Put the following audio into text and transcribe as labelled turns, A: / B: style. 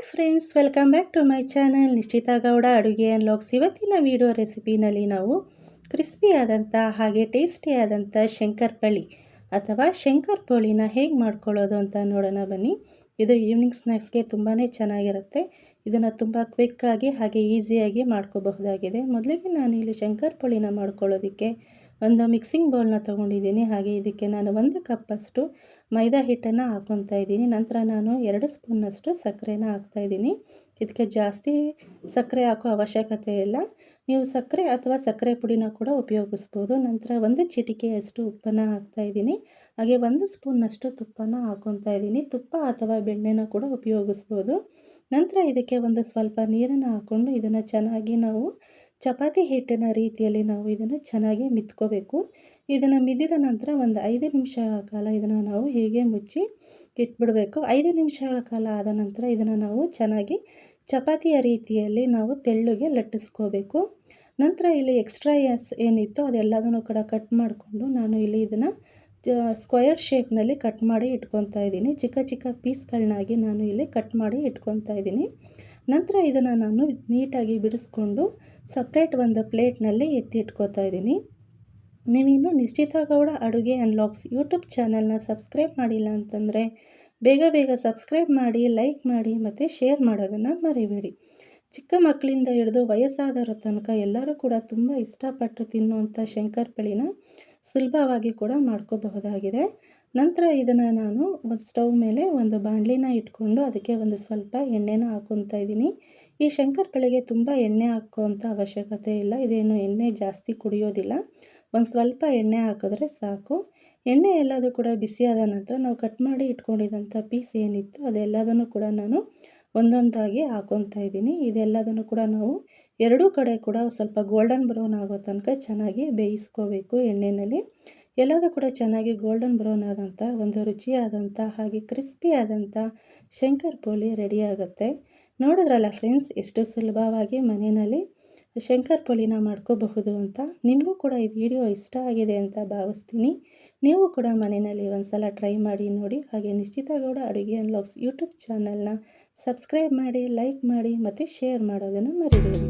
A: Friends, welcome back to my channel Nishchitha Gowda Aduge and vlogs. ಇವತ್ತಿನ video ರೆಸಿಪಿನಲ್ಲಿ ನಾವು ಕ್ರಿಸ್ಪಿ ಆದಂಥ ಹಾಗೆ ಟೇಸ್ಟಿ ಆದಂಥ ಶಂಕರಪಳ್ಳಿ ಅಥವಾ ಶಂಕರಪೋಳಿನ ಹೇಗೆ ಮಾಡ್ಕೊಳ್ಳೋದು ಅಂತ ನೋಡೋಣ ಬನ್ನಿ. ಇದು ಈವ್ನಿಂಗ್ ಸ್ನ್ಯಾಕ್ಸ್ಗೆ ತುಂಬಾ ಚೆನ್ನಾಗಿರುತ್ತೆ. ಇದನ್ನು ತುಂಬ ಕ್ವಿಕ್ಕಾಗಿ ಹಾಗೆ ಈಸಿಯಾಗಿ ಮಾಡ್ಕೋಬಹುದಾಗಿದೆ. ಮೊದಲಿಗೆ ನಾನು ಇಲ್ಲಿ ಶಂಕರಪೋಳಿನ ಮಾಡ್ಕೊಳ್ಳೋದಕ್ಕೆ ಒಂದು ಮಿಕ್ಸಿಂಗ್ ಬೌಲ್ನ ತೊಗೊಂಡಿದ್ದೀನಿ. ಹಾಗೆ ಇದಕ್ಕೆ ನಾನು 1 ಕಪ್ಪಷ್ಟು ಮೈದಾ ಹಿಟ್ಟನ್ನು ಹಾಕ್ಕೊತಾ ಇದ್ದೀನಿ. ನಂತರ ನಾನು 2 ಸ್ಪೂನ್ನಷ್ಟು ಸಕ್ಕರೆನ ಹಾಕ್ತಾಯಿದ್ದೀನಿ. ಇದಕ್ಕೆ ಜಾಸ್ತಿ ಸಕ್ಕರೆ ಹಾಕೋ ಅವಶ್ಯಕತೆ ಇಲ್ಲ. ನೀವು ಸಕ್ಕರೆ ಅಥವಾ ಸಕ್ಕರೆ ಪುಡಿನ ಕೂಡ ಉಪಯೋಗಿಸ್ಬೋದು. ನಂತರ 1 ಚಿಟಿಕೆಯಷ್ಟು ಉಪ್ಪನ್ನು ಹಾಕ್ತಾಯಿದ್ದೀನಿ. ಹಾಗೆ 1 ಸ್ಪೂನ್ನಷ್ಟು ತುಪ್ಪನ ಹಾಕ್ಕೊತಾ ಇದ್ದೀನಿ. ತುಪ್ಪ ಅಥವಾ ಬೆಣ್ಣೆನ ಕೂಡ ಉಪಯೋಗಿಸ್ಬೋದು. ನಂತರ ಇದಕ್ಕೆ ಒಂದು ಸ್ವಲ್ಪ ನೀರನ್ನು ಹಾಕ್ಕೊಂಡು ಇದನ್ನು ಚೆನ್ನಾಗಿ ನಾವು ಚಪಾತಿ ಹಿಟ್ಟಿನ ರೀತಿಯಲ್ಲಿ ನಾವು ಇದನ್ನು ಚೆನ್ನಾಗಿ ಮಿತ್ಕೋಬೇಕು. ಇದನ್ನು ಮಿದ್ದಿದ ನಂತರ ಒಂದು 5 ನಿಮಿಷಗಳ ಕಾಲ ಇದನ್ನು ನಾವು ಹೀಗೆ ಮುಚ್ಚಿ ಇಟ್ಬಿಡಬೇಕು. 5 ನಿಮಿಷಗಳ ಕಾಲ ಆದ ನಂತರ ಇದನ್ನು ನಾವು ಚೆನ್ನಾಗಿ ಚಪಾತಿಯ ರೀತಿಯಲ್ಲಿ ನಾವು ತೆಳ್ಳಗೆ ಲಟ್ಟಿಸ್ಕೋಬೇಕು. ನಂತರ ಇಲ್ಲಿ ಎಕ್ಸ್ಟ್ರಾ ಏನಿತ್ತು ಅದೆಲ್ಲದನ್ನು ಕೂಡ ಕಟ್ ಮಾಡಿಕೊಂಡು ನಾನು ಇಲ್ಲಿ ಇದನ್ನು ಸ್ಕ್ವಯರ್ ಶೇಪ್ನಲ್ಲಿ ಕಟ್ ಮಾಡಿ ಇಟ್ಕೊತಾ ಇದ್ದೀನಿ. ಚಿಕ್ಕ ಚಿಕ್ಕ ಪೀಸ್ಗಳನ್ನಾಗಿ ನಾನು ಇಲ್ಲಿ ಕಟ್ ಮಾಡಿ ಇಟ್ಕೊತಾ ಇದ್ದೀನಿ. ನಂತರ ಇದನ್ನು ನಾನು ನೀಟಾಗಿ ಬಿಡಿಸ್ಕೊಂಡು ಸಪ್ರೇಟ್ ಒಂದು ಪ್ಲೇಟ್ನಲ್ಲಿ ಎತ್ತಿಟ್ಕೋತಾ ಇದ್ದೀನಿ. ನೀವಿನ್ನೂ Nischitha Gowda Aduge and vlogs YouTube ಚಾನಲ್ನ ಸಬ್ಸ್ಕ್ರೈಬ್ ಮಾಡಿಲ್ಲ ಅಂತಂದರೆ ಬೇಗ ಸಬ್ಸ್ಕ್ರೈಬ್ ಮಾಡಿ, ಲೈಕ್ ಮಾಡಿ ಮತ್ತು ಶೇರ್ ಮಾಡೋದನ್ನು ಮರಿಬೇಡಿ. ಚಿಕ್ಕ ಮಕ್ಕಳಿಂದ ಹಿಡಿದು ವಯಸ್ಸಾದವರ ತನಕ ಎಲ್ಲರೂ ಕೂಡ ತುಂಬ ಇಷ್ಟಪಟ್ಟು ತಿನ್ನುವಂಥ ಶಂಕರಪೋಳಿನ ಸುಲಭವಾಗಿ ಕೂಡ ಮಾಡ್ಕೋಬಹುದಾಗಿದೆ. ನಂತರ ಇದನ್ನು ನಾನು ಒಂದು ಸ್ಟವ್ ಮೇಲೆ ಒಂದು ಬಾಣಲಿನ ಇಟ್ಕೊಂಡು ಅದಕ್ಕೆ ಒಂದು ಸ್ವಲ್ಪ ಎಣ್ಣೆನ ಹಾಕ್ಕೊತಾ ಇದ್ದೀನಿ. ಈ ಶಂಕರಪೋಳಿಗೆ ತುಂಬ ಎಣ್ಣೆ ಹಾಕುವಂಥ ಅವಶ್ಯಕತೆ ಇಲ್ಲ. ಇದೇನು ಎಣ್ಣೆ ಜಾಸ್ತಿ ಕುಡಿಯೋದಿಲ್ಲ. ಒಂದು ಸ್ವಲ್ಪ ಎಣ್ಣೆ ಹಾಕಿದ್ರೆ ಸಾಕು. ಎಣ್ಣೆ ಎಲ್ಲದೂ ಕೂಡ ಬಿಸಿಯಾದ ನಂತರ ನಾವು ಕಟ್ ಮಾಡಿ ಇಟ್ಕೊಂಡಿದ್ದಂಥ ಪೀಸ್ ಏನಿತ್ತು ಅದೆಲ್ಲದನ್ನು ಕೂಡ ನಾನು ಒಂದೊಂದಾಗಿ ಹಾಕ್ಕೊತಾ ಇದ್ದೀನಿ. ಇದೆಲ್ಲದನ್ನು ಕೂಡ ನಾವು ಎರಡೂ ಕಡೆ ಕೂಡ ಸ್ವಲ್ಪ ಗೋಲ್ಡನ್ ಬ್ರೌನ್ ಆಗೋ ತನಕ ಚೆನ್ನಾಗಿ ಬೇಯಿಸ್ಕೋಬೇಕು ಎಣ್ಣೆಯಲ್ಲಿ. ಎಲ್ಲದೂ ಕೂಡ ಚೆನ್ನಾಗಿ ಗೋಲ್ಡನ್ ಬ್ರೌನ್ ಆದಂಥ ಒಂದು ರುಚಿಯಾದಂಥ ಹಾಗೆ ಕ್ರಿಸ್ಪಿ ಆದಂಥ ಶಂಕರಪೋಳಿ ರೆಡಿ ಆಗುತ್ತೆ. ನೋಡಿದ್ರಲ್ಲ ಫ್ರೆಂಡ್ಸ್, ಎಷ್ಟು ಸುಲಭವಾಗಿ ಮನೆಯಲ್ಲಿ ಶಂಕರಪೋಳಿನ ಮಾಡ್ಕೋಬಹುದು ಅಂತ. ನಿಮಗೂ ಕೂಡ ಈ ವಿಡಿಯೋ ಇಷ್ಟ ಆಗಿದೆ ಅಂತ ಭಾವಿಸ್ತೀನಿ. ನೀವು ಕೂಡ ಮನೆಯಲ್ಲಿ ಒಂದು ಸಲ ಟ್ರೈ ಮಾಡಿ ನೋಡಿ. ಹಾಗೆ Nischitha Gowda Aduge and vlogs YouTube ಚಾನಲ್ನ ಸಬ್ಸ್ಕ್ರೈಬ್ ಮಾಡಿ, ಲೈಕ್ ಮಾಡಿ ಮತ್ತು ಶೇರ್ ಮಾಡೋದನ್ನು ಮರಿಬೇಡಿ.